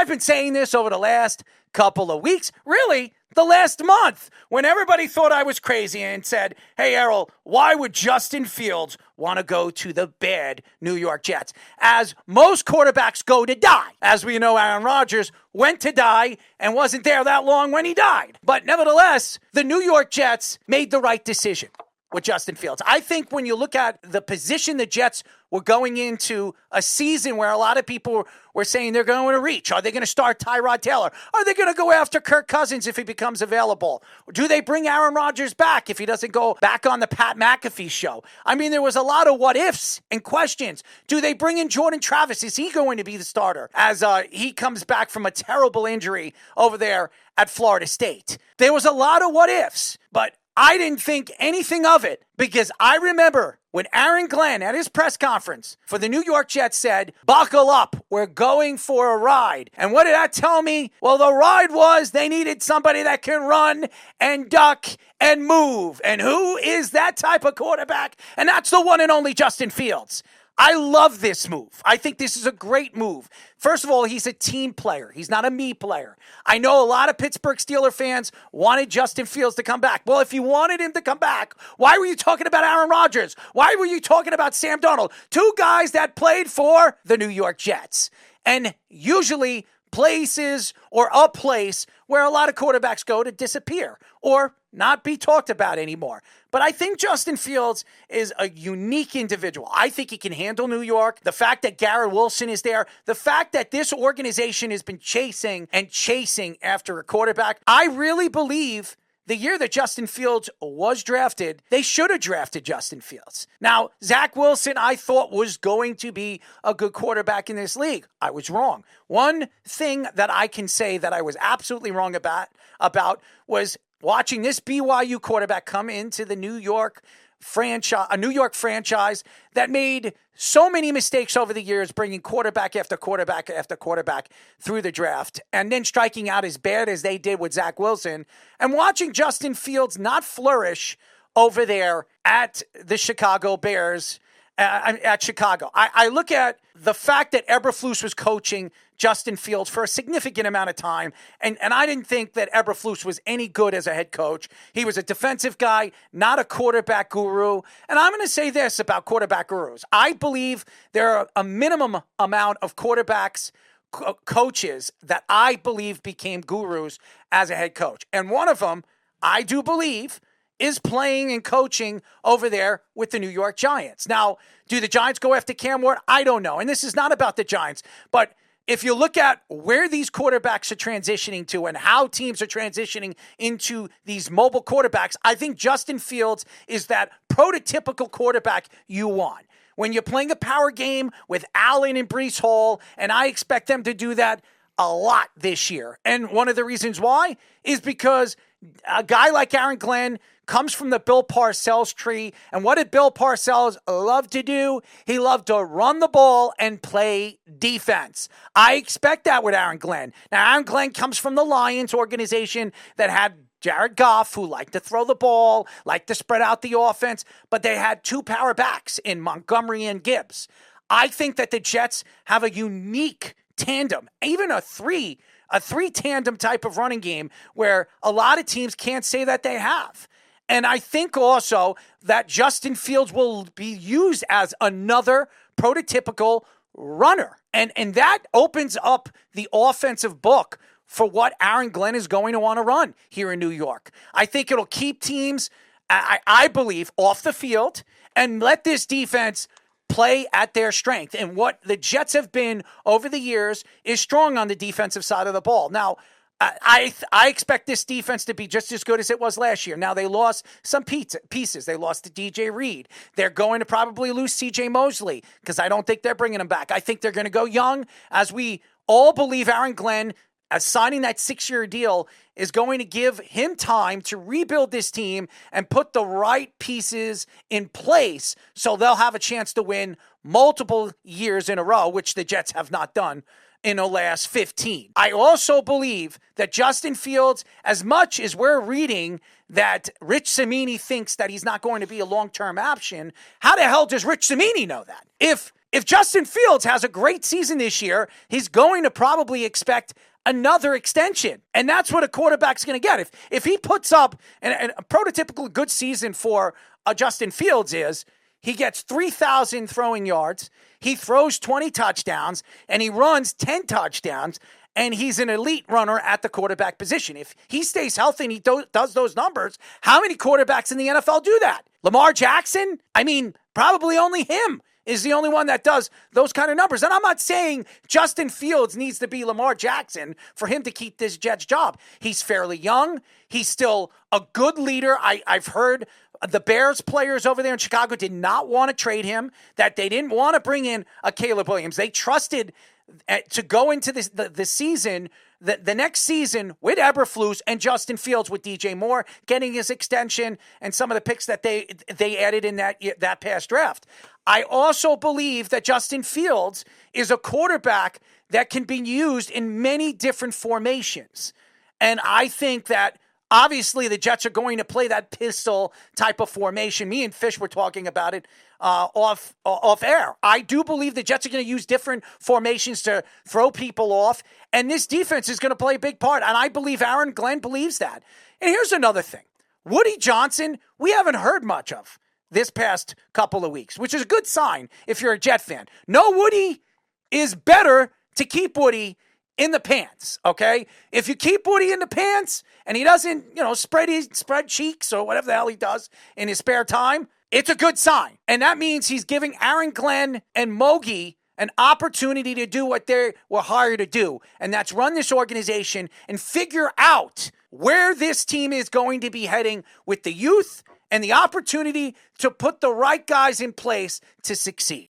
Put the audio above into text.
I've been saying this over the last couple of weeks, really the last month, when everybody thought I was crazy and said, hey, Errol, why would Justin Fields want to go to the bad New York Jets? As most quarterbacks go to die. As we know, Aaron Rodgers went to die and wasn't there that long when he died. But nevertheless, the New York Jets made the right decision with Justin Fields. I think when you look at the position the Jets were going into a season where a lot of people were saying they're going to reach. Are they going to start Tyrod Taylor? Are they going to go after Kirk Cousins if he becomes available? Do they bring Aaron Rodgers back if he doesn't go back on the Pat McAfee show? I mean, there was a lot of what ifs and questions. Do they bring in Jordan Travis? Is he going to be the starter as he comes back from a terrible injury over there at Florida State? There was a lot of what ifs, but I didn't think anything of it because I remember when Aaron Glenn at his press conference for the New York Jets said, buckle up, we're going for a ride. And what did that tell me? Well, the ride was they needed somebody that can run and duck and move. And who is that type of quarterback? And that's the one and only Justin Fields. I love this move. I think this is a great move. First of all, he's a team player. He's not a me player. I know a lot of Pittsburgh Steelers fans wanted Justin Fields to come back. Well, if you wanted him to come back, why were you talking about Aaron Rodgers? Why were you talking about Sam Darnold? Two guys that played for the New York Jets. And usually places or a place where a lot of quarterbacks go to disappear or not be talked about anymore. But I think Justin Fields is a unique individual. I think he can handle New York. The fact that Garrett Wilson is there, the fact that this organization has been chasing after a quarterback, I really believe the year that Justin Fields was drafted, they should have drafted Justin Fields. Now, Zach Wilson, I thought was going to be a good quarterback in this league. I was wrong. One thing that I can say that I was absolutely wrong about was watching this BYU quarterback come into the New York franchise that made so many mistakes over the years, bringing quarterback after quarterback after quarterback through the draft, and then striking out as bad as they did with Zach Wilson, and watching Justin Fields not flourish over there at the Chicago Bears, at Chicago. I look at the fact that Eberflus was coaching Justin Fields for a significant amount of time, and I didn't think that Eberflus was any good as a head coach. He was a defensive guy, not a quarterback guru. And I'm going to say this about quarterback gurus. I believe there are a minimum amount of quarterbacks, coaches that I believe became gurus as a head coach. And one of them, I do believe, is playing and coaching over there with the New York Giants. Now, do the Giants go after Cam Ward? I don't know. And this is not about the Giants. But if you look at where these quarterbacks are transitioning to and how teams are transitioning into these mobile quarterbacks, I think Justin Fields is that prototypical quarterback you want. When you're playing a power game with Allen and Breece Hall, and I expect them to do that a lot this year. And one of the reasons why is because a guy like Aaron Glenn comes from the Bill Parcells tree. And what did Bill Parcells love to do? He loved to run the ball and play defense. I expect that with Aaron Glenn. Now, Aaron Glenn comes from the Lions organization that had Jared Goff, who liked to throw the ball, liked to spread out the offense, but they had two power backs in Montgomery and Gibbs. I think that the Jets have a unique tandem, even a three tandem type of running game where a lot of teams can't say that they have. And I think also that Justin Fields will be used as another prototypical runner. And that opens up the offensive book for what Aaron Glenn is going to want to run here in New York. I think it'll keep teams, I believe, off the field and let this defense play at their strength. And what the Jets have been over the years is strong on the defensive side of the ball. Now, I expect this defense to be just as good as it was last year. Now, they lost some pieces. They lost to DJ Reed. They're going to probably lose CJ Mosley because I don't think they're bringing him back. I think they're going to go young, as we all believe Aaron Glenn, as signing that 6-year deal, is going to give him time to rebuild this team and put the right pieces in place so they'll have a chance to win multiple years in a row, which the Jets have not done in the last 15. I also believe that Justin Fields, as much as we're reading that Rich Cimini thinks that he's not going to be a long-term option, how the hell does Rich Cimini know that? If if Justin Fields has a great season this year, he's going to probably expect another extension. And that's what a quarterback's going to get. If he puts up a prototypical good season for Justin Fields is, he gets 3,000 throwing yards, he throws 20 touchdowns, and he runs 10 touchdowns, and he's an elite runner at the quarterback position. If he stays healthy and he does those numbers, how many quarterbacks in the NFL do that? Lamar Jackson? I mean, probably only him is the only one that does those kind of numbers. And I'm not saying Justin Fields needs to be Lamar Jackson for him to keep this Jets job. He's fairly young. He's still a good leader. I've heard the Bears players over there in Chicago did not want to trade him, that they didn't want to bring in a Caleb Williams. They trusted to go into the season, the next season with Eberflus and Justin Fields with DJ Moore getting his extension and some of the picks that they added in that past draft. I also believe that Justin Fields is a quarterback that can be used in many different formations. And I think that obviously the Jets are going to play that pistol type of formation. Me and Fish were talking about it off air. I do believe the Jets are going to use different formations to throw people off, and this defense is going to play a big part, and I believe Aaron Glenn believes that. And here's another thing. Woody Johnson, we haven't heard much of this past couple of weeks, which is a good sign if you're a Jet fan. No Woody is better to keep Woody in the pants, okay? If you keep Woody in the pants and he doesn't, spread cheeks or whatever the hell he does in his spare time, it's a good sign. And that means he's giving Aaron Glenn and Mogi an opportunity to do what they were hired to do, and that's run this organization and figure out where this team is going to be heading with the youth and the opportunity to put the right guys in place to succeed.